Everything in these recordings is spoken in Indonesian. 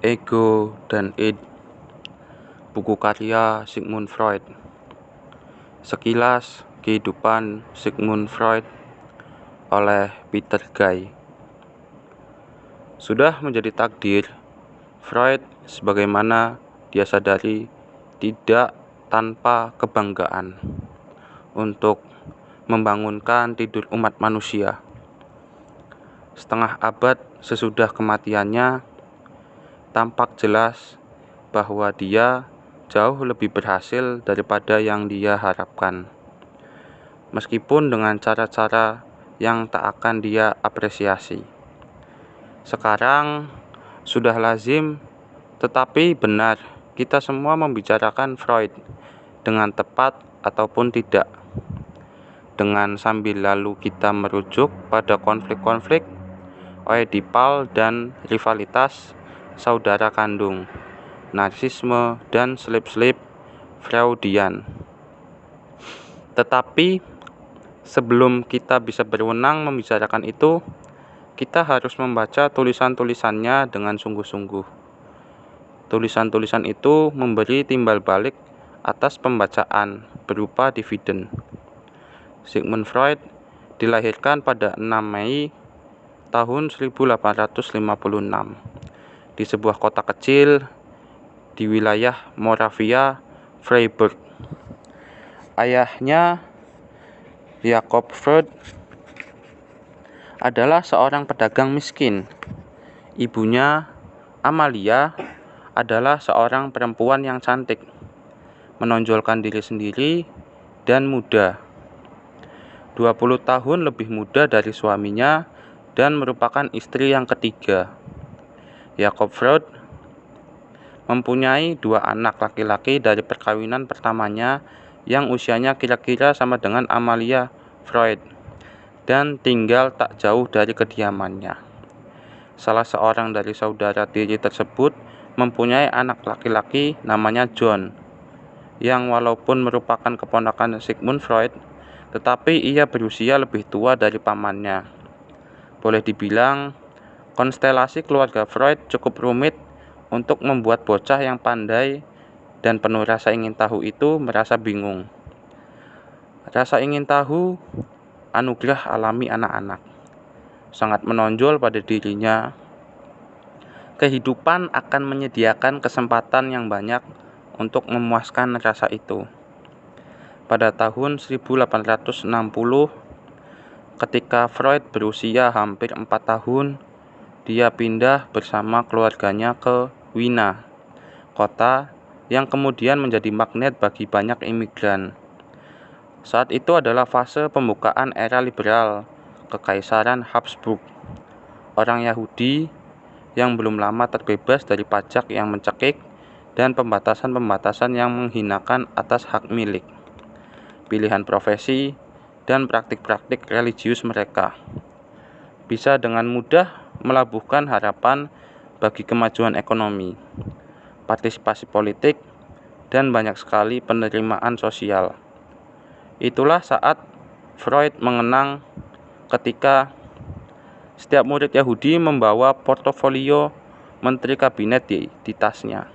Ego dan Id, buku karya Sigmund Freud. Sekilas Kehidupan Sigmund Freud oleh Peter Guy. Sudah menjadi takdir Freud, sebagaimana dia sadari, tidak tanpa kebanggaan untuk membangunkan tidur umat manusia. Setengah abad sesudah kematiannya, tampak jelas bahwa dia jauh lebih berhasil daripada yang dia harapkan, meskipun dengan cara-cara yang tak akan dia apresiasi. Sekarang sudah lazim, tetapi benar, kita semua membicarakan Freud dengan tepat ataupun tidak, dengan sambil lalu kita merujuk pada konflik-konflik Oedipal dan rivalitas saudara kandung, narsisme dan selip-selip Freudian. Tetapi sebelum kita bisa berwenang membicarakan itu, kita harus membaca tulisan-tulisannya dengan sungguh-sungguh. Tulisan-tulisan itu memberi timbal balik atas pembacaan berupa dividen. Sigmund Freud dilahirkan pada 6 Mei tahun 1856 di sebuah kota kecil di wilayah Moravia, Freiburg. Ayahnya, Jakob Freud, adalah seorang pedagang miskin. Ibunya, Amalia, adalah seorang perempuan yang cantik, menonjolkan diri sendiri, dan muda. 20 tahun lebih muda dari suaminya dan merupakan istri yang ketiga. Jakob Freud mempunyai 2 anak laki-laki dari perkawinan pertamanya yang usianya kira-kira sama dengan Amalia Freud dan tinggal tak jauh dari kediamannya. Salah seorang dari saudara tiri tersebut mempunyai anak laki-laki namanya John, yang walaupun merupakan keponakan Sigmund Freud, tetapi ia berusia lebih tua dari pamannya. Boleh dibilang, konstelasi keluarga Freud cukup rumit untuk membuat bocah yang pandai dan penuh rasa ingin tahu itu merasa bingung. Rasa ingin tahu, anugerah alami anak-anak, sangat menonjol pada dirinya. Kehidupan akan menyediakan kesempatan yang banyak untuk memuaskan rasa itu. Pada tahun 1860, ketika Freud berusia hampir 4 tahun, dia pindah bersama keluarganya ke Wina, kota yang kemudian menjadi magnet bagi banyak imigran. Saat itu adalah fase pembukaan era liberal Kekaisaran Habsburg. Orang Yahudi yang belum lama terbebas dari pajak yang mencekik dan pembatasan-pembatasan yang menghinakan atas hak milik, pilihan profesi, dan praktik-praktik religius mereka, bisa dengan mudah melabuhkan harapan bagi kemajuan ekonomi, partisipasi politik, dan banyak sekali penerimaan sosial. Itulah saat Freud mengenang ketika setiap murid Yahudi membawa portofolio menteri kabinet di tasnya.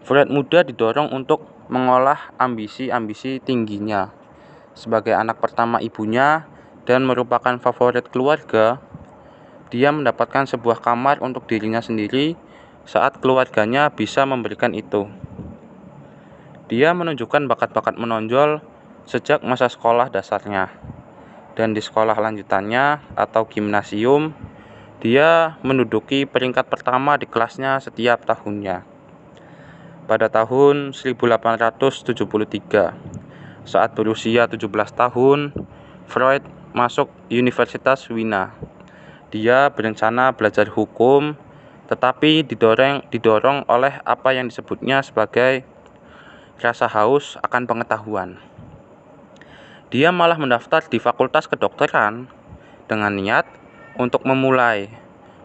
Freud muda didorong untuk mengolah ambisi-ambisi tingginya. Sebagai anak pertama ibunya dan merupakan favorit keluarga, dia mendapatkan sebuah kamar untuk dirinya sendiri saat keluarganya bisa memberikan itu. Dia menunjukkan bakat-bakat menonjol sejak masa sekolah dasarnya, dan di sekolah lanjutannya atau gimnasium, dia menduduki peringkat pertama di kelasnya setiap tahunnya. Pada tahun 1873, saat berusia 17 tahun, Freud masuk Universitas Wina. Dia berencana belajar hukum, tetapi didorong oleh apa yang disebutnya sebagai rasa haus akan pengetahuan. Dia malah mendaftar di Fakultas Kedokteran dengan niat untuk memulai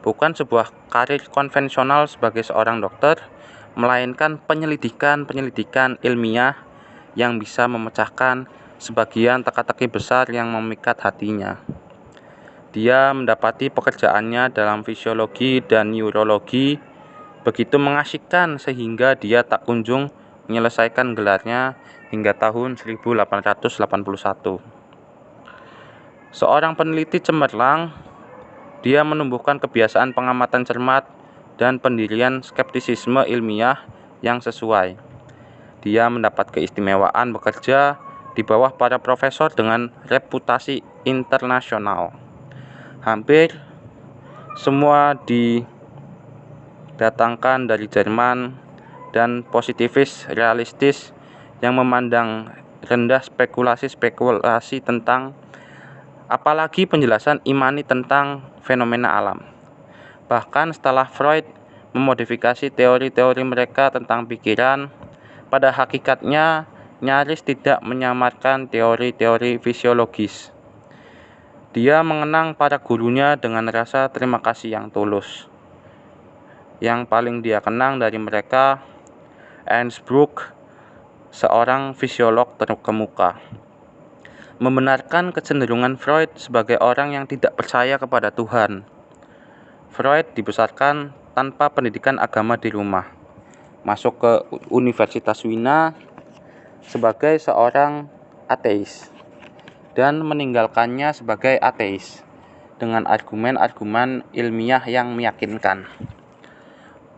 bukan sebuah karir konvensional sebagai seorang dokter, melainkan penyelidikan ilmiah yang bisa memecahkan sebagian teka-teki besar yang memikat hatinya. Dia mendapati pekerjaannya dalam fisiologi dan neurologi begitu mengasyikkan sehingga dia tak kunjung menyelesaikan gelarnya hingga tahun 1881. Seorang peneliti cemerlang, dia menumbuhkan kebiasaan pengamatan cermat dan pendirian skeptisisme ilmiah yang sesuai. Dia mendapat keistimewaan bekerja di bawah para profesor dengan reputasi internasional. Hampir semua didatangkan dari Jerman dan positivis realistis yang memandang rendah spekulasi-spekulasi tentang, apalagi penjelasan imani tentang fenomena alam. Bahkan setelah Freud memodifikasi teori-teori mereka tentang pikiran, pada hakikatnya nyaris tidak menyamarkan teori-teori fisiologis. Dia mengenang para gurunya dengan rasa terima kasih yang tulus. Yang paling dia kenang dari mereka, Ernst Bloch, seorang fisiolog terkemuka, membenarkan kecenderungan Freud sebagai orang yang tidak percaya kepada Tuhan. Freud dibesarkan tanpa pendidikan agama di rumah, masuk ke Universitas Wina sebagai seorang ateis, dan meninggalkannya sebagai ateis dengan argumen-argumen ilmiah yang meyakinkan.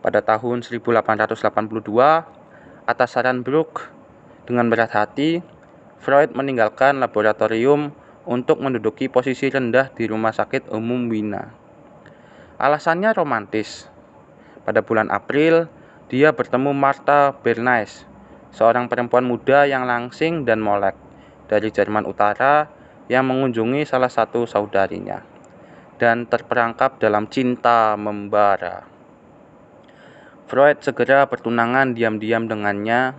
Pada tahun 1882, atas saran Bloch, dengan berat hati, Freud meninggalkan laboratorium untuk menduduki posisi rendah di Rumah Sakit Umum Wina. Alasannya romantis. Pada bulan April, dia bertemu Martha Bernays, seorang perempuan muda yang langsing dan molek dari Jerman Utara yang mengunjungi salah satu saudarinya dan terperangkap dalam cinta membara. Freud segera bertunangan diam-diam dengannya,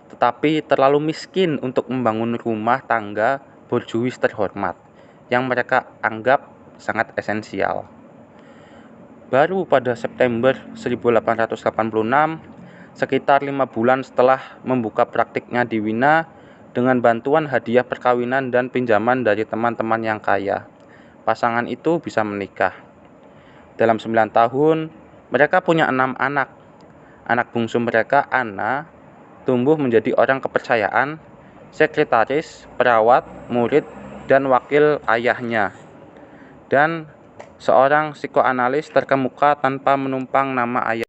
tetapi terlalu miskin untuk membangun rumah tangga borjuis terhormat yang mereka anggap sangat esensial. Baru pada September 1886, sekitar 5 bulan setelah membuka praktiknya di Wina, dengan bantuan hadiah perkawinan dan pinjaman dari teman-teman yang kaya, pasangan itu bisa menikah. Dalam 9 tahun, mereka punya 6 anak. Anak bungsu mereka, Anna, tumbuh menjadi orang kepercayaan, sekretaris, perawat, murid, dan wakil ayahnya, dan seorang psikoanalis terkemuka tanpa menumpang nama ayah.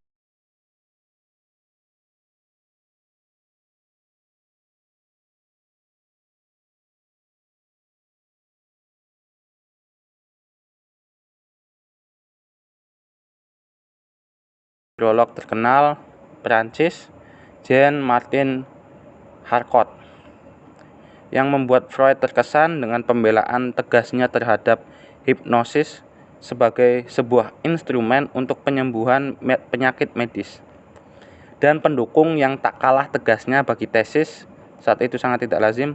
Neurolog terkenal Prancis, Jean-Martin Charcot, yang membuat Freud terkesan dengan pembelaan tegasnya terhadap hipnosis sebagai sebuah instrumen untuk penyembuhan penyakit medis, dan pendukung yang tak kalah tegasnya bagi tesis, saat itu sangat tidak lazim,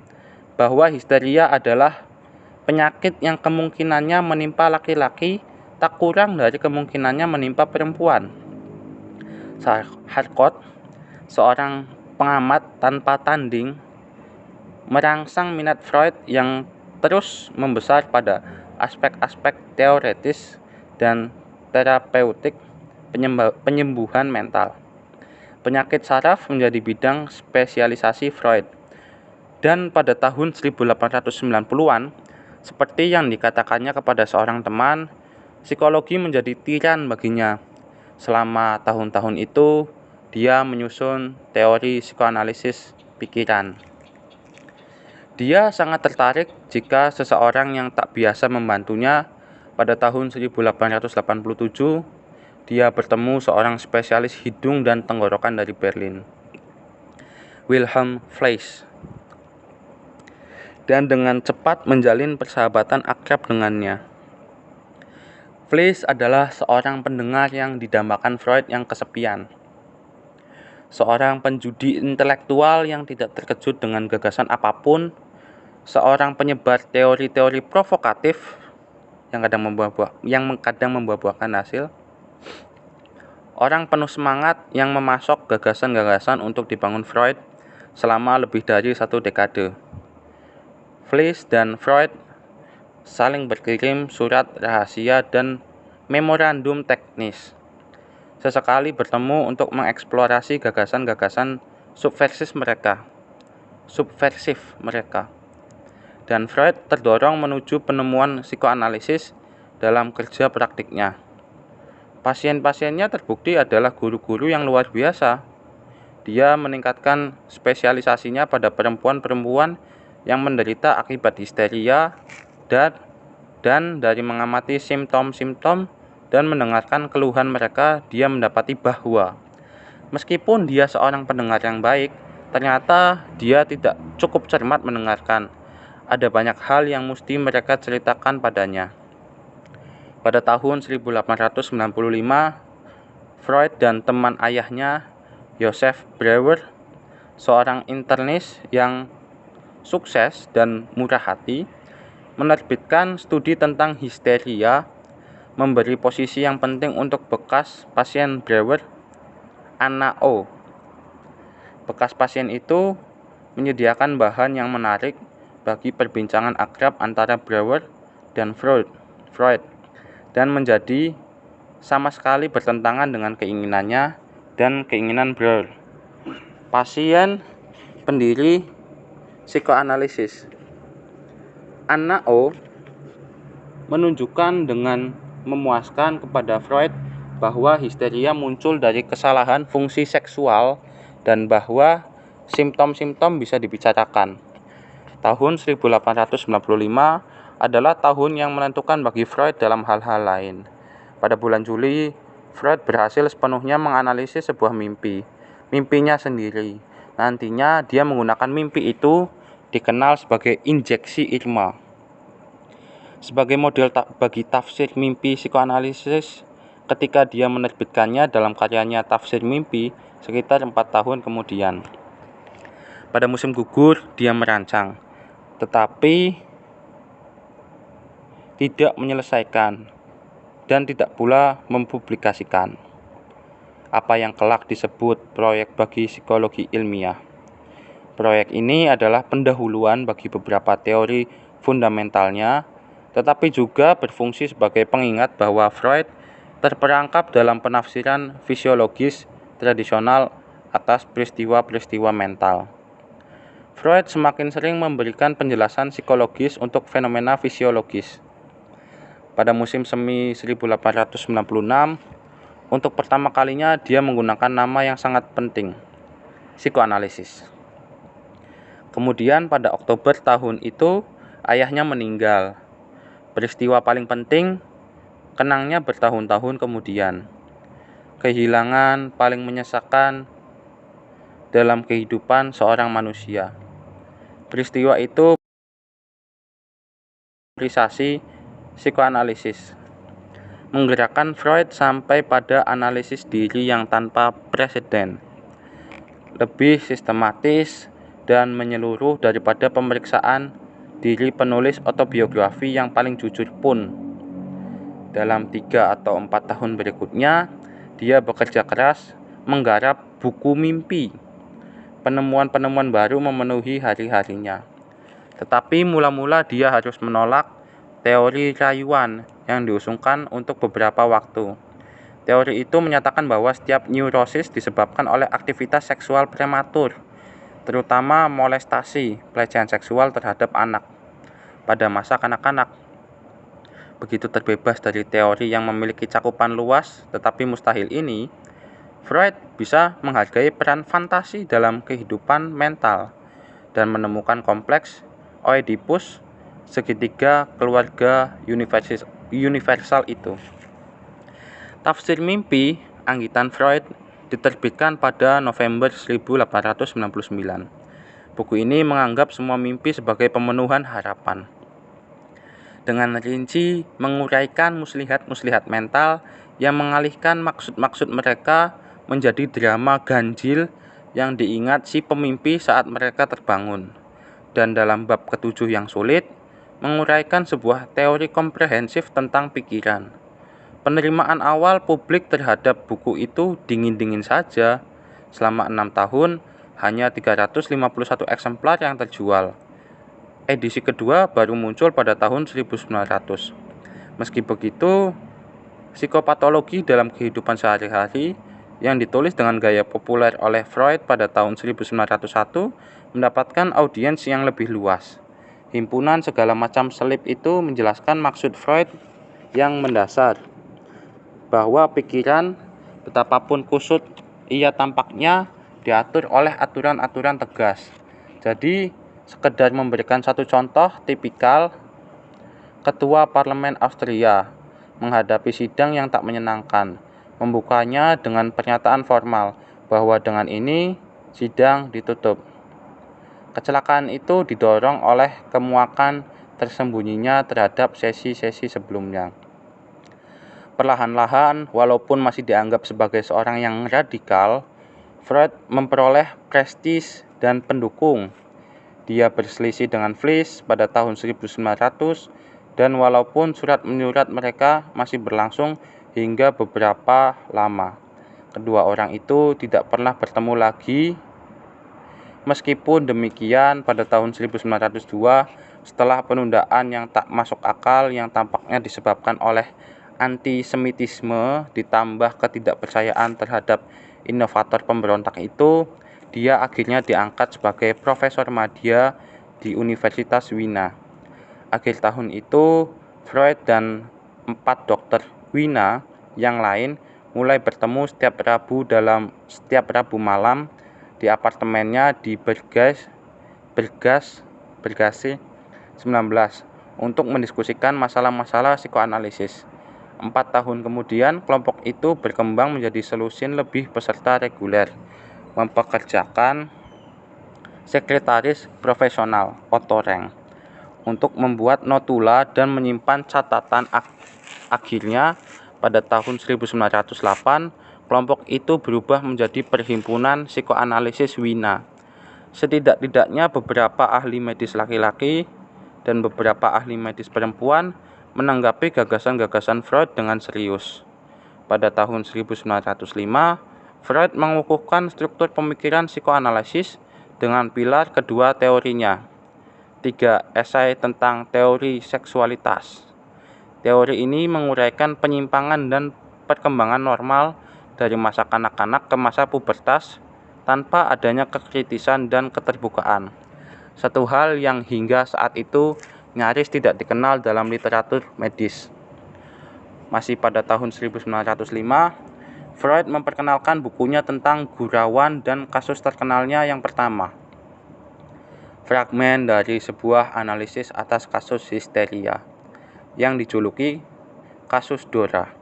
bahwa histeria adalah penyakit yang kemungkinannya menimpa laki-laki tak kurang dari kemungkinannya menimpa perempuan. Charcot, seorang pengamat tanpa tanding, merangsang minat Freud yang terus membesar pada aspek-aspek teoretis dan terapeutik penyembuhan mental. Penyakit saraf menjadi bidang spesialisasi Freud. Dan pada tahun 1890-an, seperti yang dikatakannya kepada seorang teman, psikologi menjadi tiran baginya. Selama tahun-tahun itu, dia menyusun teori psikoanalisis pikiran. Dia sangat tertarik jika seseorang yang tak biasa membantunya. Pada tahun 1887, dia bertemu seorang spesialis hidung dan tenggorokan dari Berlin, Wilhelm Fleiss, dan dengan cepat menjalin persahabatan akrab dengannya. Fleiss adalah seorang pendengar yang didambakan Freud yang kesepian, seorang penjudi intelektual yang tidak terkejut dengan gagasan apapun, seorang penyebar teori-teori provokatif yang kadang membuahkan hasil, orang penuh semangat yang memasok gagasan-gagasan untuk dibangun Freud selama lebih dari 1 dekade. Fleiss dan Freud saling berkirim surat rahasia dan memorandum teknis. sesekali bertemu untuk mengeksplorasi gagasan-gagasan subversif mereka. Dan Freud terdorong menuju penemuan psikoanalisis dalam kerja praktiknya. Pasien-pasiennya terbukti adalah guru-guru yang luar biasa. Dia meningkatkan spesialisasinya pada perempuan-perempuan yang menderita akibat histeria dan dari mengamati simptom-simptom dan mendengarkan keluhan mereka, dia mendapati bahwa meskipun dia seorang pendengar yang baik, ternyata dia tidak cukup cermat mendengarkan. Ada banyak hal yang mesti mereka ceritakan padanya. Pada tahun 1895, Freud dan teman ayahnya, Joseph Breuer, seorang internis yang sukses dan murah hati, menerbitkan studi tentang histeria, memberi posisi yang penting untuk bekas pasien Breuer, Anna O. Bekas pasien itu menyediakan bahan yang menarik bagi perbincangan akrab antara Breuer dan Freud, dan menjadi sama sekali bertentangan dengan keinginannya dan keinginan Breuer. Pasien pendiri psikoanalisis Anna O menunjukkan dengan memuaskan kepada Freud bahwa histeria muncul dari kesalahan fungsi seksual dan bahwa simptom-simptom bisa dibicarakan. Tahun 1895 adalah tahun yang menentukan bagi Freud dalam hal-hal lain. Pada bulan Juli, Freud berhasil sepenuhnya menganalisis sebuah mimpinya sendiri. Nantinya dia menggunakan mimpi itu dikenal sebagai injeksi Irma. Sebagai model bagi tafsir mimpi psikoanalisis, ketika dia menerbitkannya dalam karyanya Tafsir Mimpi sekitar 4 tahun kemudian. Pada musim gugur, dia merancang, tetapi tidak menyelesaikan dan tidak pula mempublikasikan apa yang kelak disebut proyek bagi psikologi ilmiah. Proyek ini adalah pendahuluan bagi beberapa teori fundamentalnya, tetapi juga berfungsi sebagai pengingat bahwa Freud terperangkap dalam penafsiran fisiologis tradisional atas peristiwa-peristiwa mental. Freud semakin sering memberikan penjelasan psikologis untuk fenomena fisiologis. Pada musim semi 1896, untuk pertama kalinya dia menggunakan nama yang sangat penting, psikoanalisis. Kemudian pada Oktober tahun itu, ayahnya meninggal. Peristiwa paling penting, kenangnya bertahun-tahun kemudian. Kehilangan paling menyesakan dalam kehidupan seorang manusia. Peristiwa itu psikoanalisis menggerakkan Freud sampai pada analisis diri yang tanpa preseden, lebih sistematis dan menyeluruh daripada pemeriksaan diri penulis autobiografi yang paling jujur pun. Dalam 3 atau 4 tahun berikutnya, dia bekerja keras menggarap buku mimpi. Penemuan-penemuan baru memenuhi hari-harinya. Tetapi mula-mula dia harus menolak teori rayuan yang diusungkan untuk beberapa waktu. Teori itu menyatakan bahwa setiap neurosis disebabkan oleh aktivitas seksual prematur, terutama molestasi, pelecehan seksual terhadap anak pada masa kanak-kanak. Begitu terbebas dari teori yang memiliki cakupan luas tetapi mustahil ini, Freud bisa menghargai peran fantasi dalam kehidupan mental dan menemukan kompleks Oedipus, segitiga keluarga universal itu. Tafsir Mimpi, anggitan Freud, diterbitkan pada November 1899. Buku ini menganggap semua mimpi sebagai pemenuhan harapan. Dengan rinci menguraikan muslihat-muslihat mental yang mengalihkan maksud-maksud mereka menjadi drama ganjil yang diingat si pemimpi saat mereka terbangun. Dan dalam bab ke-7 yang sulit, menguraikan sebuah teori komprehensif tentang pikiran. Penerimaan awal publik terhadap buku itu dingin-dingin saja. Selama 6 tahun, hanya 351 eksemplar yang terjual. Edisi kedua baru muncul pada tahun 1900. Meski begitu, Psikopatologi dalam kehidupan sehari-hari yang ditulis dengan gaya populer oleh Freud pada tahun 1901 mendapatkan audiens yang lebih luas. Himpunan segala macam selip itu menjelaskan maksud Freud yang mendasar, bahwa pikiran, betapapun kusut ia tampaknya, diatur oleh aturan-aturan tegas. Jadi, sekedar memberikan satu contoh tipikal, Ketua Parlemen Austria menghadapi sidang yang tak menyenangkan, membukanya dengan pernyataan formal bahwa dengan ini sidang ditutup. Kecelakaan itu didorong oleh kemuakan tersembunyinya terhadap sesi-sesi sebelumnya. Perlahan-lahan, walaupun masih dianggap sebagai seorang yang radikal, Freud memperoleh prestis dan pendukung. Dia berselisih dengan Fliess pada tahun 1900, dan walaupun surat-menyurat mereka masih berlangsung hingga beberapa lama, kedua orang itu tidak pernah bertemu lagi. Meskipun demikian, pada tahun 1902, setelah penundaan yang tak masuk akal yang tampaknya disebabkan oleh antisemitisme ditambah ketidakpercayaan terhadap inovator pemberontak itu, dia akhirnya diangkat sebagai profesor madya di Universitas Wina. Akhir tahun itu, Freud dan 4 dokter Wina yang lain mulai bertemu setiap Rabu malam di apartemennya di Bergase 19 untuk mendiskusikan masalah-masalah psikoanalisis. 4 tahun kemudian, kelompok itu berkembang menjadi selusin lebih peserta reguler, mempekerjakan sekretaris profesional Otto Rank untuk membuat notula dan menyimpan catatan. Akhirnya, pada tahun 1908, kelompok itu berubah menjadi Perhimpunan Psikoanalisis Wina. Setidak-tidaknya beberapa ahli medis laki-laki dan beberapa ahli medis perempuan menanggapi gagasan-gagasan Freud dengan serius. Pada tahun 1905, Freud mengukuhkan struktur pemikiran psikoanalisis dengan pilar kedua teorinya, 3 esai tentang teori seksualitas. Teori ini menguraikan penyimpangan dan perkembangan normal dari masa kanak-kanak ke masa pubertas tanpa adanya kekritisan dan keterbukaan. Satu hal yang hingga saat itu nyaris tidak dikenal dalam literatur medis. Masih pada tahun 1905, Freud memperkenalkan bukunya tentang gurauan dan kasus terkenalnya yang pertama, fragmen dari sebuah analisis atas kasus histeria, yang dijuluki kasus Dora.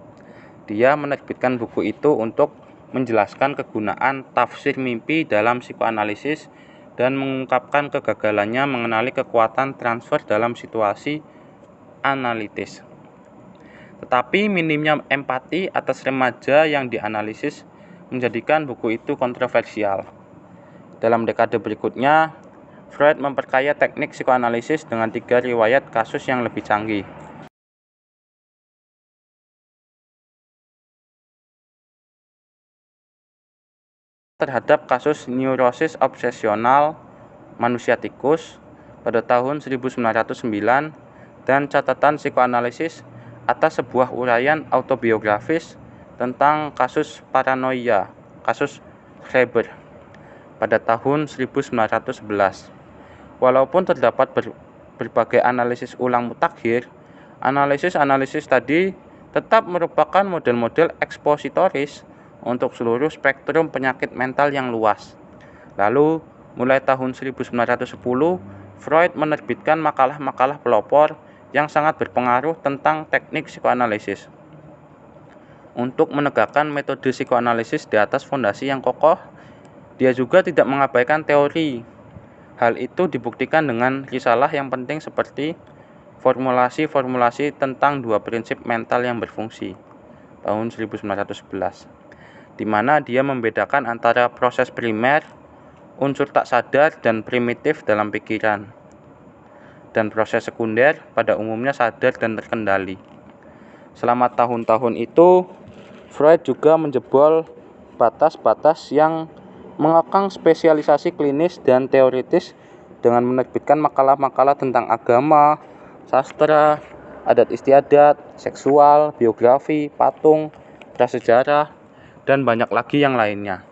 Dia menerbitkan buku itu untuk menjelaskan kegunaan tafsir mimpi dalam psikoanalisis dan mengungkapkan kegagalannya mengenali kekuatan transfer dalam situasi analitis. Tetapi minimnya empati atas remaja yang dianalisis menjadikan buku itu kontroversial. Dalam dekade berikutnya, Freud memperkaya teknik psikoanalisis dengan 3 riwayat kasus yang lebih canggih. Terhadap kasus neurosis obsesional manusia tikus pada tahun 1909 dan catatan psikoanalisis atas sebuah uraian autobiografis tentang kasus paranoia, kasus Schreiber, pada tahun 1911. Walaupun terdapat berbagai analisis ulang mutakhir, analisis-analisis tadi tetap merupakan model-model ekspositoris untuk seluruh spektrum penyakit mental yang luas. Lalu, mulai tahun 1910, Freud menerbitkan makalah-makalah pelopor yang sangat berpengaruh tentang teknik psikoanalisis. Untuk menegakkan metode psikoanalisis di atas fondasi yang kokoh, dia juga tidak mengabaikan teori. Hal itu dibuktikan dengan risalah yang penting seperti formulasi-formulasi tentang 2 prinsip mental yang berfungsi, tahun 1911, di mana dia membedakan antara proses primer, unsur tak sadar dan primitif dalam pikiran, dan proses sekunder pada umumnya sadar dan terkendali. Selama tahun-tahun itu, Freud juga menjebol batas-batas yang mengekang spesialisasi klinis dan teoritis dengan menerbitkan makalah-makalah tentang agama, sastra, adat istiadat, seksual, biografi, patung, prasejarah, dan banyak lagi yang lainnya.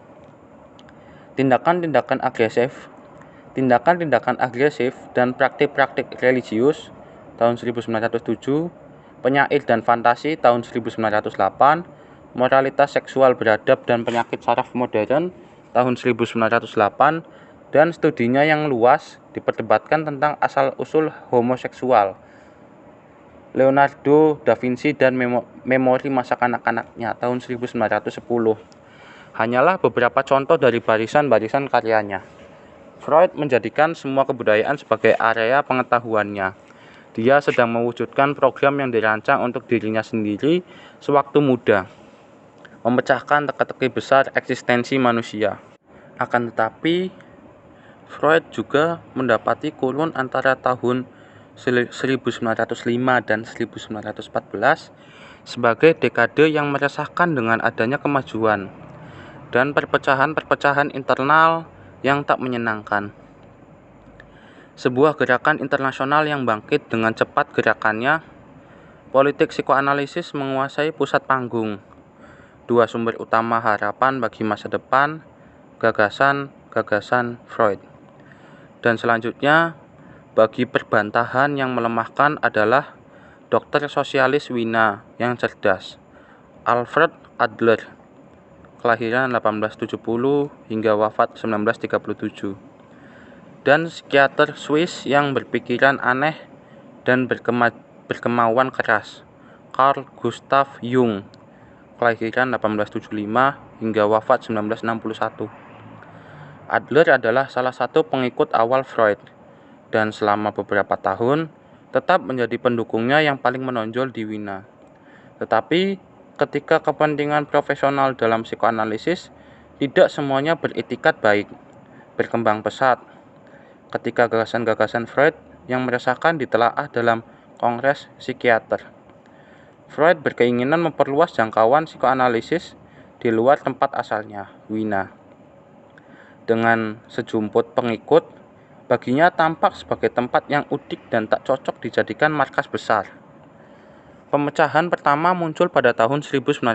Tindakan-tindakan agresif dan praktik-praktik religius tahun 1907, penyair dan fantasi tahun 1908, moralitas seksual beradab dan penyakit saraf modern tahun 1908, dan studinya yang luas diperdebatkan tentang asal-usul homoseksual, Leonardo da Vinci dan memori masa kanak-kanaknya tahun 1910 hanyalah beberapa contoh dari barisan-barisan karyanya. Freud menjadikan semua kebudayaan sebagai area pengetahuannya. Dia sedang mewujudkan program yang dirancang untuk dirinya sendiri sewaktu muda, memecahkan teka-teki besar eksistensi manusia. Akan tetapi, Freud juga mendapati kurun antara tahun 1905 dan 1914 sebagai dekade yang meresahkan dengan adanya kemajuan dan perpecahan-perpecahan internal yang tak menyenangkan. Sebuah gerakan internasional yang bangkit dengan cepat gerakannya, politik psikoanalisis menguasai pusat panggung. Dua sumber utama harapan bagi masa depan, gagasan-gagasan Freud. Dan selanjutnya, bagi perbantahan yang melemahkan adalah dokter sosialis Wina yang cerdas, Alfred Adler, kelahiran 1870 hingga wafat 1937, dan psikiater Swiss yang berpikiran aneh dan berkemauan keras, Carl Gustav Jung, kelahiran 1875 hingga wafat 1961. Adler adalah salah satu pengikut awal Freud, dan selama beberapa tahun tetap menjadi pendukungnya yang paling menonjol di Wina. Tetapi ketika kepentingan profesional dalam psikoanalisis tidak semuanya beritikat baik, berkembang pesat. Ketika gagasan-gagasan Freud yang meresahkan ditelaah dalam Kongres Psikiater, Freud berkeinginan memperluas jangkauan psikoanalisis di luar tempat asalnya, Wina. Dengan sejumput pengikut, baginya tampak sebagai tempat yang udik dan tak cocok dijadikan markas besar. Pemecahan pertama muncul pada tahun 1906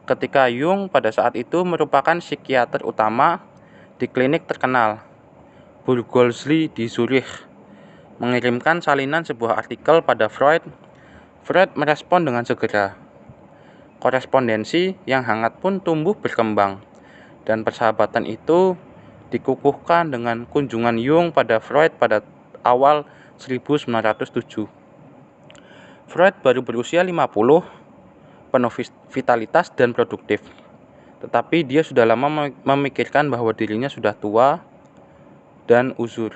ketika Jung pada saat itu merupakan psikiater utama di klinik terkenal Burgosli di Zurich, mengirimkan salinan sebuah artikel pada Freud. Freud merespon dengan segera. Korespondensi yang hangat pun tumbuh berkembang, dan persahabatan itu dikukuhkan dengan kunjungan Jung pada Freud pada awal 1907. Freud baru berusia 50, penuh vitalitas dan produktif. Tetapi dia sudah lama memikirkan bahwa dirinya sudah tua dan uzur.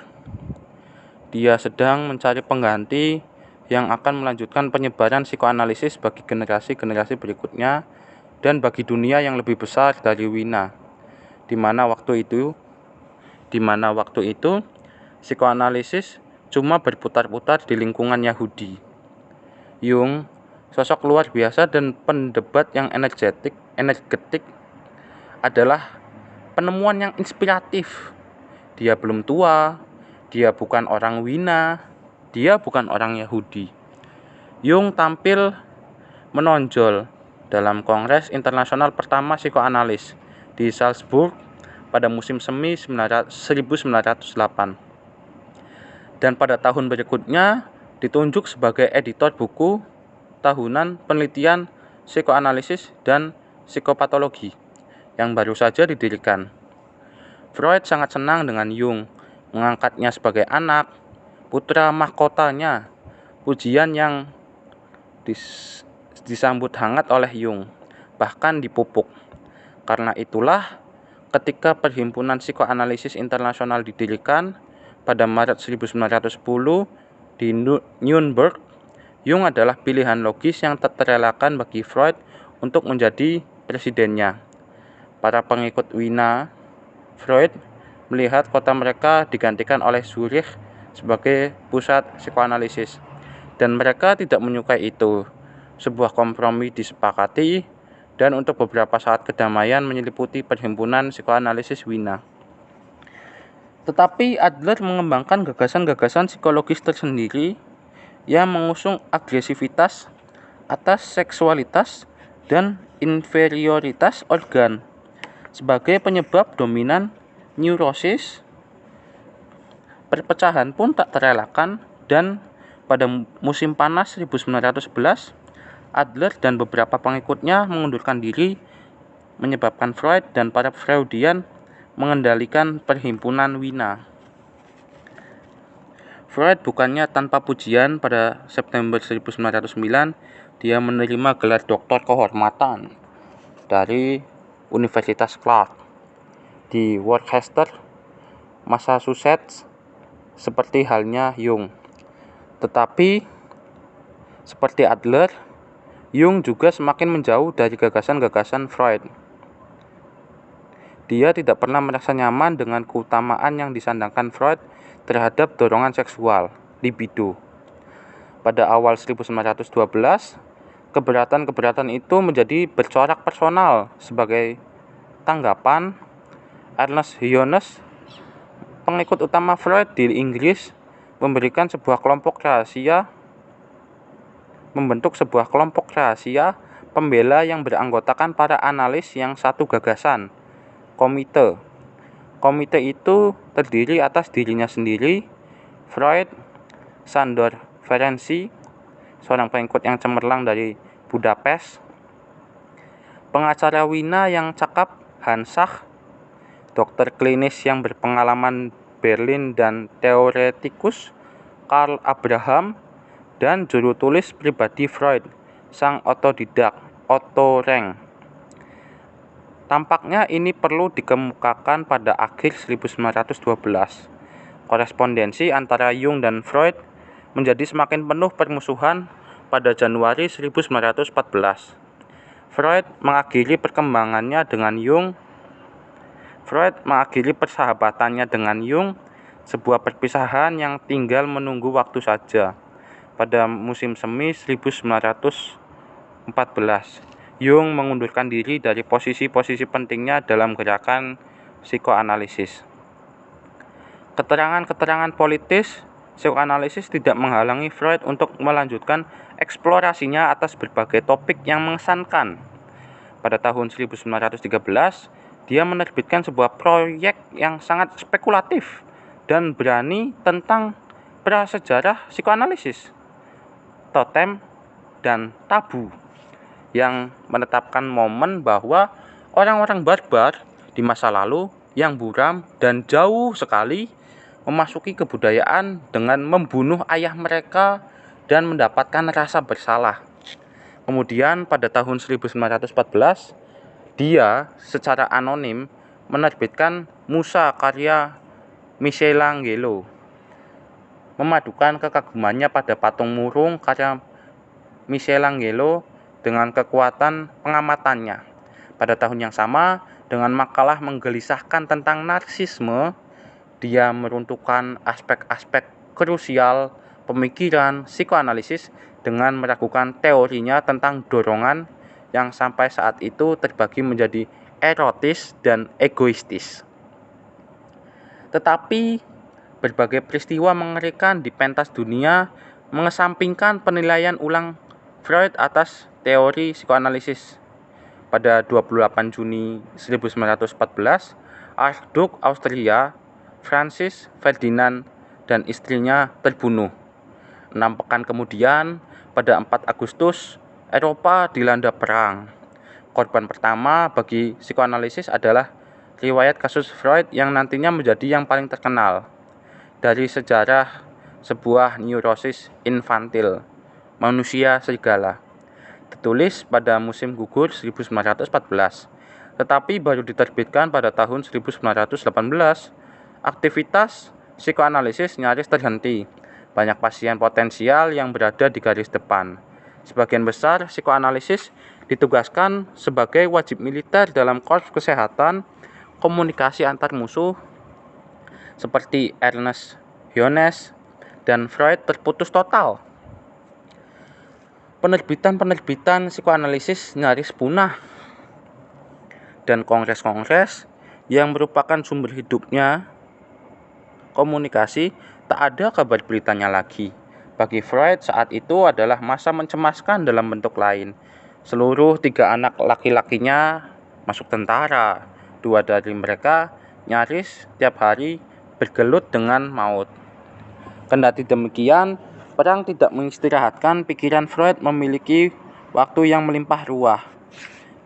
Dia sedang mencari pengganti yang akan melanjutkan penyebaran psikoanalisis bagi generasi-generasi berikutnya dan bagi dunia yang lebih besar dari Wina, di mana waktu itu psikoanalisis cuma berputar-putar di lingkungan Yahudi. Jung, sosok luar biasa dan pendebat yang energetik, adalah penemuan yang inspiratif. Dia belum tua, dia bukan orang Wina, dia bukan orang Yahudi. Jung tampil menonjol dalam Kongres Internasional pertama Psikoanalis di Salzburg pada musim semi 1908. Dan pada tahun berikutnya ditunjuk sebagai editor buku tahunan penelitian psikoanalisis dan psikopatologi yang baru saja didirikan. Freud sangat senang dengan Jung, mengangkatnya sebagai anak, putra mahkotanya, pujian yang disambut hangat oleh Jung, bahkan dipupuk. Karena itulah, ketika Perhimpunan Psikoanalisis Internasional didirikan pada Maret 1910 di Nuremberg, Jung adalah pilihan logis yang tak terelakkan bagi Freud untuk menjadi presidennya. Para pengikut Wina, Freud melihat kota mereka digantikan oleh Zurich sebagai pusat psikoanalisis, dan mereka tidak menyukai itu. Sebuah kompromi disepakati, dan untuk beberapa saat kedamaian menyeliputi Perhimpunan Psikoanalisis Wina. Tetapi Adler mengembangkan gagasan-gagasan psikologis tersendiri yang mengusung agresivitas atas seksualitas dan inferioritas organ sebagai penyebab dominan neurosis. Perpecahan pun tak terelakkan, dan pada musim panas 1911, Adler dan beberapa pengikutnya mengundurkan diri, menyebabkan Freud dan para Freudian mengendalikan perhimpunan Wina. Freud bukannya tanpa pujian. Pada September 1909, dia menerima gelar doktor kehormatan dari Universitas Clark di Worcester, Massachusetts, seperti halnya Jung. Tetapi, seperti Adler, Jung juga semakin menjauh dari gagasan-gagasan Freud. Dia tidak pernah merasa nyaman dengan keutamaan yang disandangkan Freud terhadap dorongan seksual, libido. Pada awal 1912, keberatan-keberatan itu menjadi bercorak personal. Sebagai tanggapan, Ernest Jones, pengikut utama Freud di Inggris, membentuk sebuah kelompok rahasia pembela yang beranggotakan para analis yang satu gagasan, komite. Komite itu terdiri atas dirinya sendiri, Freud, Sándor Ferenczi, seorang pengikut yang cemerlang dari Budapest, pengacara Wina yang cakap Hans Sachs, dokter klinis yang berpengalaman Berlin dan teoretikus Karl Abraham, dan juru tulis pribadi Freud, sang otodidak Otto Rank. Tampaknya ini perlu dikemukakan pada akhir 1912. Korespondensi antara Jung dan Freud menjadi semakin penuh permusuhan. Pada Januari 1914, Freud mengakhiri persahabatannya dengan Jung, sebuah perpisahan yang tinggal menunggu waktu saja. Pada musim semi 1914, Jung mengundurkan diri dari posisi-posisi pentingnya dalam gerakan psikoanalisis. Keterangan-keterangan politis psikoanalisis tidak menghalangi Freud untuk melanjutkan eksplorasinya atas berbagai topik yang mengesankan. Pada tahun 1913, dia menerbitkan sebuah proyek yang sangat spekulatif dan berani tentang prasejarah psikoanalisis, totem dan tabu, yang menetapkan momen bahwa orang-orang barbar di masa lalu yang buram dan jauh sekali memasuki kebudayaan dengan membunuh ayah mereka dan mendapatkan rasa bersalah. Kemudian pada tahun 1914, dia secara anonim menerbitkan Musa karya Michelangelo, memadukan kekagumannya pada patung murung karya Michelangelo dengan kekuatan pengamatannya. Pada tahun yang sama, dengan makalah menggelisahkan tentang narsisme, dia meruntuhkan aspek-aspek krusial pemikiran psikoanalisis dengan meragukan teorinya tentang dorongan yang sampai saat itu terbagi menjadi erotis dan egoistis. Tetapi berbagai peristiwa mengerikan di pentas dunia mengesampingkan penilaian ulang Freud atas teori psikoanalisis. Pada 28 Juni 1914, Archduke Austria Francis Ferdinand dan istrinya terbunuh. 6 pekan kemudian, pada 4 Agustus, Eropa dilanda perang. Korban pertama bagi psikoanalisis adalah riwayat kasus Freud yang nantinya menjadi yang paling terkenal dari sejarah sebuah neurosis infantil, manusia serigala, ditulis pada musim gugur 1914, tetapi baru diterbitkan pada tahun 1918. Aktivitas psikoanalisis nyaris terhenti. Banyak pasien potensial yang berada di garis depan. Sebagian besar psikoanalisis ditugaskan sebagai wajib militer dalam korps kesehatan komunikasi antar musuh, seperti Ernest Jones dan Freud terputus total. Penerbitan-penerbitan psikoanalisis nyaris punah, dan kongres-kongres yang merupakan sumber hidupnya komunikasi tak ada kabar beritanya lagi. Bagi Freud, saat itu adalah masa mencemaskan dalam bentuk lain. Seluruh 3 anak laki-lakinya masuk tentara. 2 dari mereka nyaris tiap hari bergelut dengan maut. Kendati demikian, perang tidak mengistirahatkan pikiran Freud memiliki waktu yang melimpah ruah.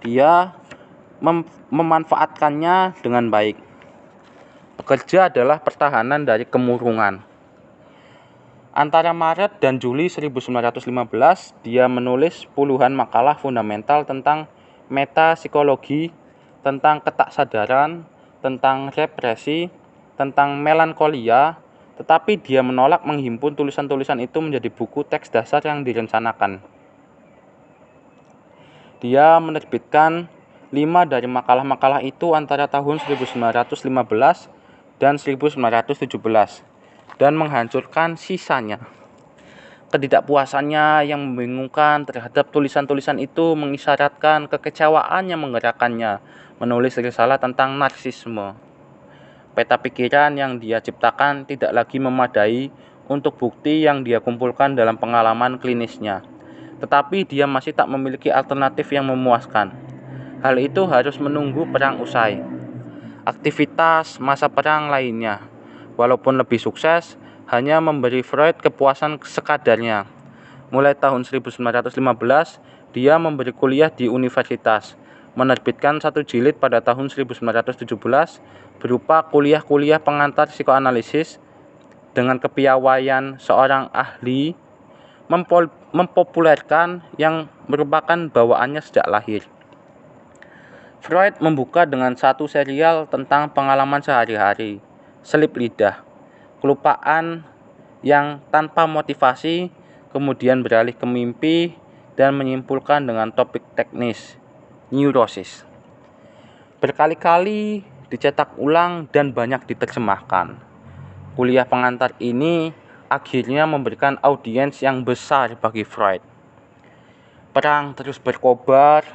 Dia memanfaatkannya dengan baik. Pekerja adalah pertahanan dari kemurungan. Antara Maret dan Juli 1915, dia menulis puluhan makalah fundamental tentang metapsikologi, tentang ketaksadaran, tentang represi, tentang melankolia, tetapi dia menolak menghimpun tulisan-tulisan itu menjadi buku teks dasar yang direncanakan. Dia menerbitkan 5 dari makalah-makalah itu antara tahun 1915 dan 1917 dan menghancurkan sisanya. Ketidakpuasannya yang membingungkan terhadap tulisan-tulisan itu mengisyaratkan kekecewaan yang menggerakkannya menulis risalah tentang narsisme. Peta pikiran yang dia ciptakan tidak lagi memadai untuk bukti yang dia kumpulkan dalam pengalaman klinisnya. Tetapi dia masih tak memiliki alternatif yang memuaskan. Hal itu harus menunggu perang usai. Aktivitas masa perang lainnya, walaupun lebih sukses, hanya memberi Freud kepuasan sekadarnya. Mulai tahun 1915, dia memberi kuliah di universitas, menerbitkan 1 jilid pada tahun 1917 berupa kuliah-kuliah pengantar psikoanalisis dengan kepiawaian seorang ahli mempopulerkan yang merupakan bawaannya sejak lahir. Freud membuka dengan satu serial tentang pengalaman sehari-hari, selip lidah, kelupaan yang tanpa motivasi, kemudian beralih ke mimpi dan menyimpulkan dengan topik teknis, neurosis. Berkali-kali dicetak ulang dan banyak diterjemahkan. Kuliah pengantar ini akhirnya memberikan audiens yang besar bagi Freud. Perang terus berkobar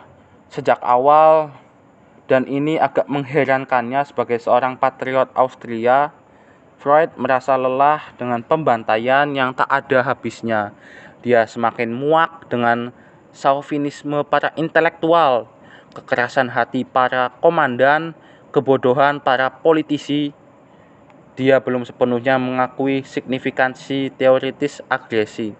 sejak awal, dan ini agak mengherankannya sebagai seorang patriot Austria. Freud merasa lelah dengan pembantaian yang tak ada habisnya. Dia semakin muak dengan chauvinisme para intelektual, kekerasan hati para komandan, kebodohan para politisi. Dia belum sepenuhnya mengakui signifikansi teoritis agresi.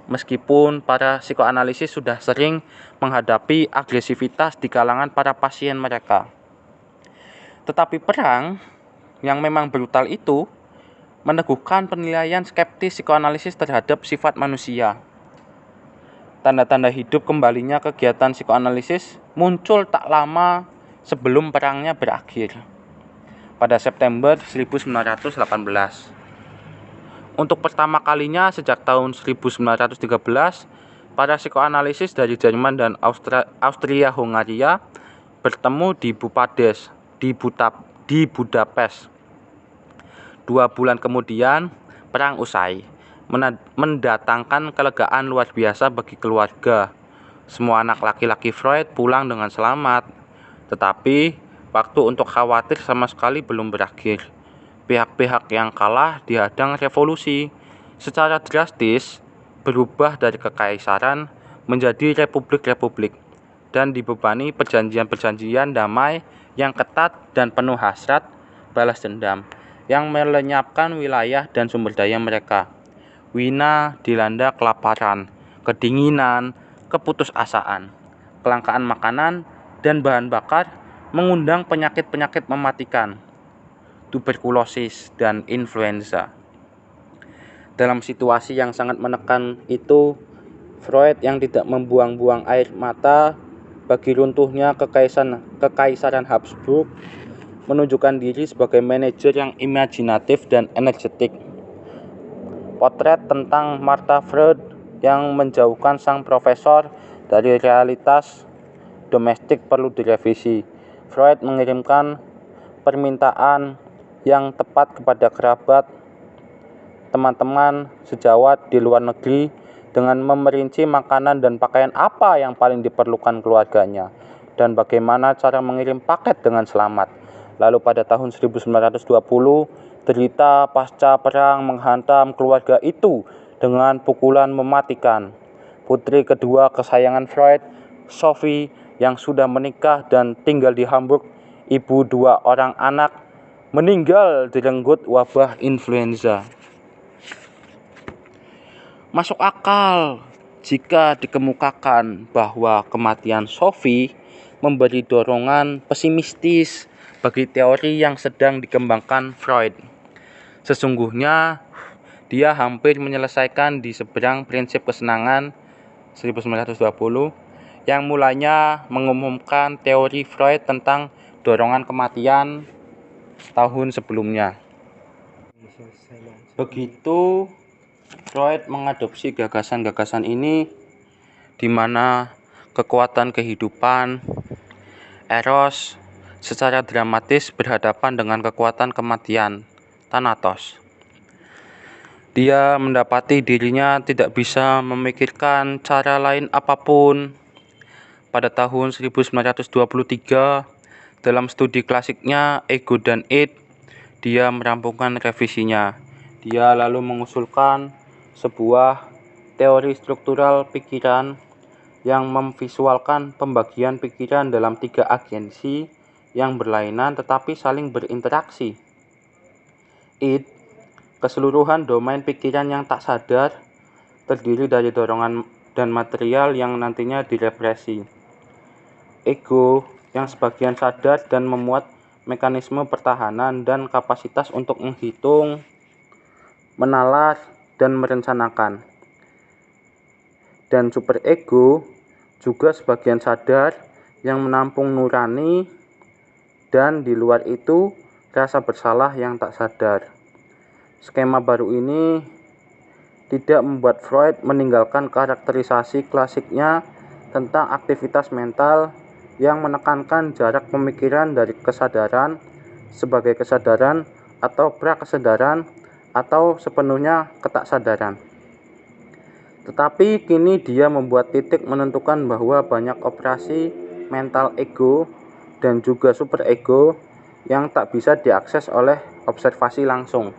Meskipun para psikoanalisis sudah sering menghadapi agresivitas di kalangan para pasien mereka. Tetapi perang yang memang brutal itu meneguhkan penilaian skeptis psikoanalisis terhadap sifat manusia. Tanda-tanda hidup kembalinya kegiatan psikoanalisis muncul tak lama sebelum perangnya berakhir, pada September 1918. Untuk pertama kalinya sejak tahun 1913, para psikoanalisis dari Jerman dan Austria-Hongaria bertemu di Budapest. 2 bulan kemudian, perang usai, mendatangkan kelegaan luar biasa bagi keluarga. Semua anak laki-laki Freud pulang dengan selamat, tetapi waktu untuk khawatir sama sekali belum berakhir. Pihak-pihak yang kalah dihadang revolusi secara drastis, berubah dari kekaisaran menjadi republik-republik, dan dibebani perjanjian-perjanjian damai yang ketat dan penuh hasrat balas dendam yang melenyapkan wilayah dan sumber daya mereka. Wina dilanda kelaparan, kedinginan, keputusasaan, kelangkaan makanan dan bahan bakar mengundang penyakit-penyakit mematikan, tuberkulosis dan influenza. Dalam situasi yang sangat menekan itu, Freud yang tidak membuang-buang air mata bagi runtuhnya kekaisaran Habsburg menunjukkan diri sebagai manajer yang imajinatif dan energetik. Potret tentang Martha Freud yang menjauhkan sang profesor dari realitas domestik perlu direvisi. Freud mengirimkan permintaan yang tepat kepada kerabat, teman-teman sejawat di luar negeri dengan memerinci makanan dan pakaian apa yang paling diperlukan keluarganya dan bagaimana cara mengirim paket dengan selamat. Lalu pada tahun 1920, derita pasca perang menghantam keluarga itu dengan pukulan mematikan. Putri kedua kesayangan Freud, Sophie, yang sudah menikah dan tinggal di Hamburg, ibu 2 orang anak, meninggal direnggut wabah influenza. Masuk akal jika dikemukakan bahwa kematian Sophie memberi dorongan pesimistis bagi teori yang sedang dikembangkan Freud. Sesungguhnya, dia hampir menyelesaikan di seberang prinsip kesenangan 1920 yang mulanya mengumumkan teori Freud tentang dorongan kematian tahun sebelumnya. Begitu Freud mengadopsi gagasan-gagasan ini, di mana kekuatan kehidupan, eros, secara dramatis berhadapan dengan kekuatan kematian, Thanatos. Dia mendapati dirinya tidak bisa memikirkan cara lain apapun. Pada tahun 1923, dalam studi klasiknya Ego dan Id, dia merampungkan revisinya. Dia lalu mengusulkan sebuah teori struktural pikiran yang memvisualkan pembagian pikiran dalam 3 agensi yang berlainan tetapi saling berinteraksi. Id, keseluruhan domain pikiran yang tak sadar, terdiri dari dorongan dan material yang nantinya direpresi. Ego, yang sebagian sadar dan memuat mekanisme pertahanan dan kapasitas untuk menghitung, menalar, dan merencanakan. Dan superego, juga sebagian sadar yang menampung nurani, dan di luar itu rasa bersalah yang tak sadar. Skema baru ini tidak membuat Freud meninggalkan karakterisasi klasiknya tentang aktivitas mental yang menekankan jarak pemikiran dari kesadaran sebagai kesadaran atau prakesadaran atau sepenuhnya ketaksadaran. Tetapi kini dia membuat titik menentukan bahwa banyak operasi mental ego dan juga superego yang tak bisa diakses oleh observasi langsung.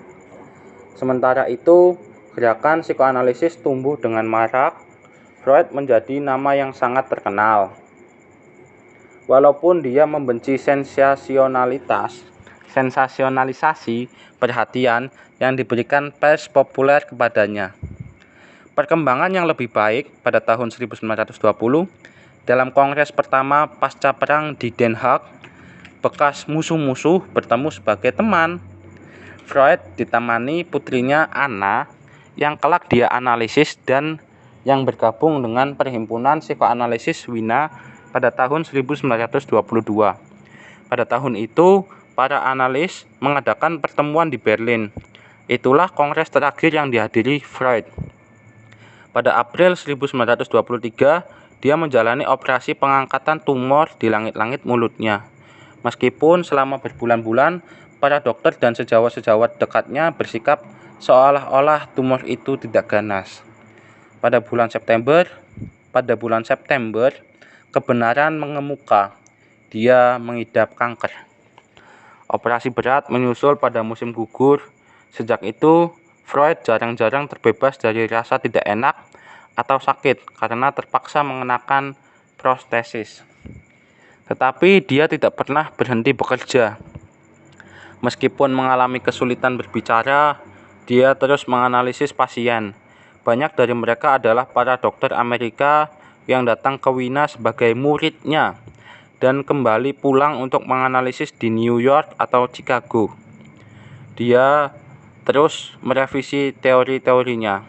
Sementara itu, gerakan psikoanalisis tumbuh dengan marak. Freud menjadi nama yang sangat terkenal. Walaupun dia membenci sensasionalisasi perhatian yang diberikan pers populer kepadanya. Perkembangan yang lebih baik pada tahun 1920, dalam kongres pertama pasca perang di Den Haag, bekas musuh-musuh bertemu sebagai teman. Freud ditemani putrinya Anna, yang kelak dia analisis dan yang bergabung dengan Perhimpunan Psikoanalisis Wina pada tahun 1922. Pada tahun itu, para analis mengadakan pertemuan di Berlin. Itulah kongres terakhir yang dihadiri Freud. Pada April 1923, dia menjalani operasi pengangkatan tumor di langit-langit mulutnya. Meskipun selama berbulan-bulan, para dokter dan sejawat-sejawat dekatnya bersikap seolah-olah tumor itu tidak ganas. Pada bulan September, kebenaran mengemuka. Dia mengidap kanker. Operasi berat menyusul pada musim gugur. Sejak itu, Freud jarang-jarang terbebas dari rasa tidak enak atau sakit karena terpaksa mengenakan prostesis. Tetapi dia tidak pernah berhenti bekerja. Meskipun mengalami kesulitan berbicara, dia terus menganalisis pasien. Banyak dari mereka adalah para dokter Amerika yang datang ke Wina sebagai muridnya dan kembali pulang untuk menganalisis di New York atau Chicago. Dia terus merevisi teori-teorinya.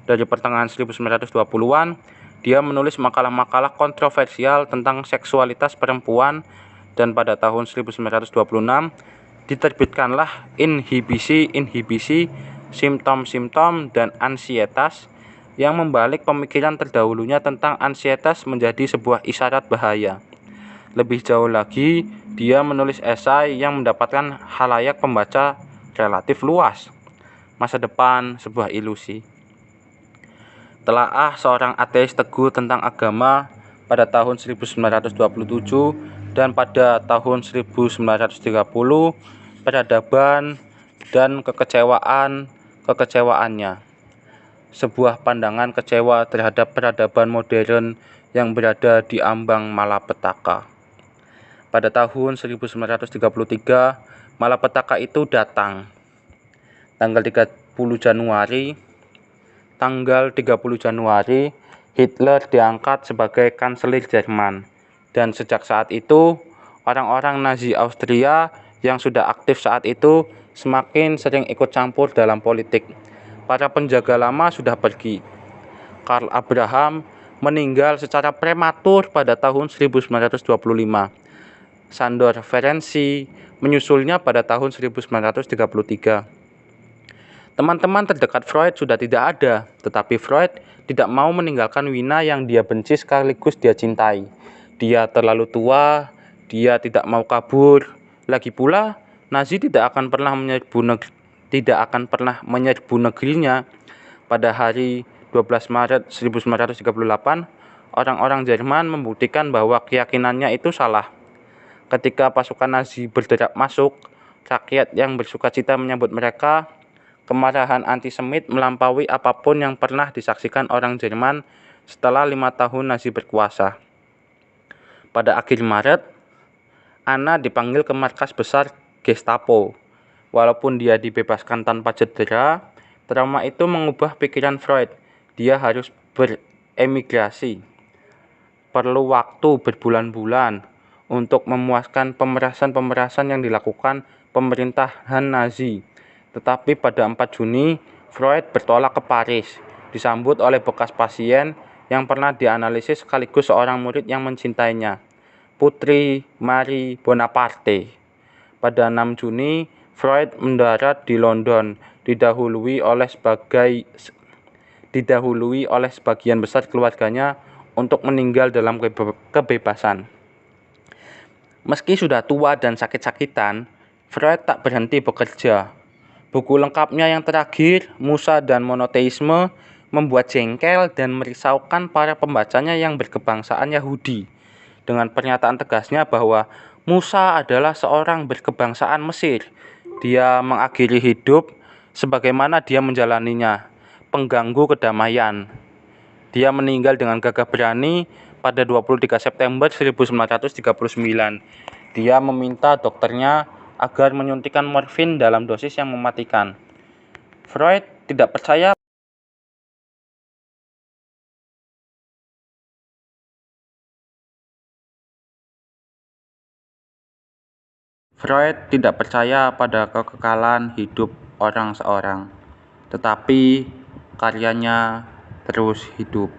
Dari pertengahan 1920-an, dia menulis makalah-makalah kontroversial tentang seksualitas perempuan, dan pada tahun 1926 diterbitkanlah Inhibisi, Simptom-Simptom, dan Ansietas yang membalik pemikiran terdahulunya tentang ansietas menjadi sebuah isyarat bahaya. Lebih jauh lagi, dia menulis esai yang mendapatkan khalayak pembaca relatif luas. Masa depan sebuah ilusi. Telaah seorang ateis teguh tentang agama pada tahun 1927 dan pada tahun 1930, peradaban dan kekecewaannya. sebuah pandangan kecewa terhadap peradaban modern yang berada di ambang malapetaka. Pada tahun 1933, malapetaka itu datang. Tanggal 30 Januari, Hitler diangkat sebagai kanselir Jerman. Dan sejak saat itu, orang-orang Nazi Austria yang sudah aktif saat itu semakin sering ikut campur dalam politik. Para penjaga lama sudah pergi. Karl Abraham meninggal secara prematur pada tahun 1925. Sandor Ferenczi menyusulnya pada tahun 1933. Teman-teman terdekat Freud sudah tidak ada, tetapi Freud tidak mau meninggalkan Wina yang dia benci sekaligus dia cintai. Dia terlalu tua, dia tidak mau kabur. Lagi pula, Nazi tidak akan pernah menyerbu negerinya. Pada hari 12 Maret 1938, orang-orang Jerman membuktikan bahwa keyakinannya itu salah. Ketika pasukan Nazi bergerak masuk, rakyat yang bersukacita menyambut mereka. Kemarahan antisemit melampaui apapun yang pernah disaksikan orang Jerman setelah 5 tahun Nazi berkuasa. Pada akhir Maret, Anna dipanggil ke markas besar Gestapo. Walaupun dia dibebaskan tanpa cedera, trauma itu mengubah pikiran Freud. Dia harus beremigrasi. Perlu waktu berbulan-bulan untuk memuaskan pemerasan-pemerasan yang dilakukan pemerintahan Nazi. Tetapi pada 4 Juni, Freud bertolak ke Paris, disambut oleh bekas pasien yang pernah dianalisis sekaligus seorang murid yang mencintainya, Putri Marie Bonaparte. Pada 6 Juni, Freud mendarat di London, didahului oleh sebagian besar keluarganya untuk meninggal dalam kebebasan. Meski sudah tua dan sakit-sakitan, Freud tak berhenti bekerja. Buku lengkapnya yang terakhir, Musa dan Monoteisme, membuat jengkel dan merisaukan para pembacanya yang berkebangsaan Yahudi. Dengan pernyataan tegasnya bahwa Musa adalah seorang berkebangsaan Mesir. Dia mengakhiri hidup sebagaimana dia menjalaninya, pengganggu kedamaian. Dia meninggal dengan gagah berani pada 23 September 1939. Dia meminta dokternya agar menyuntikkan morfin dalam dosis yang mematikan. Freud tidak percaya pada kekekalan hidup orang seorang, tetapi karyanya terus hidup.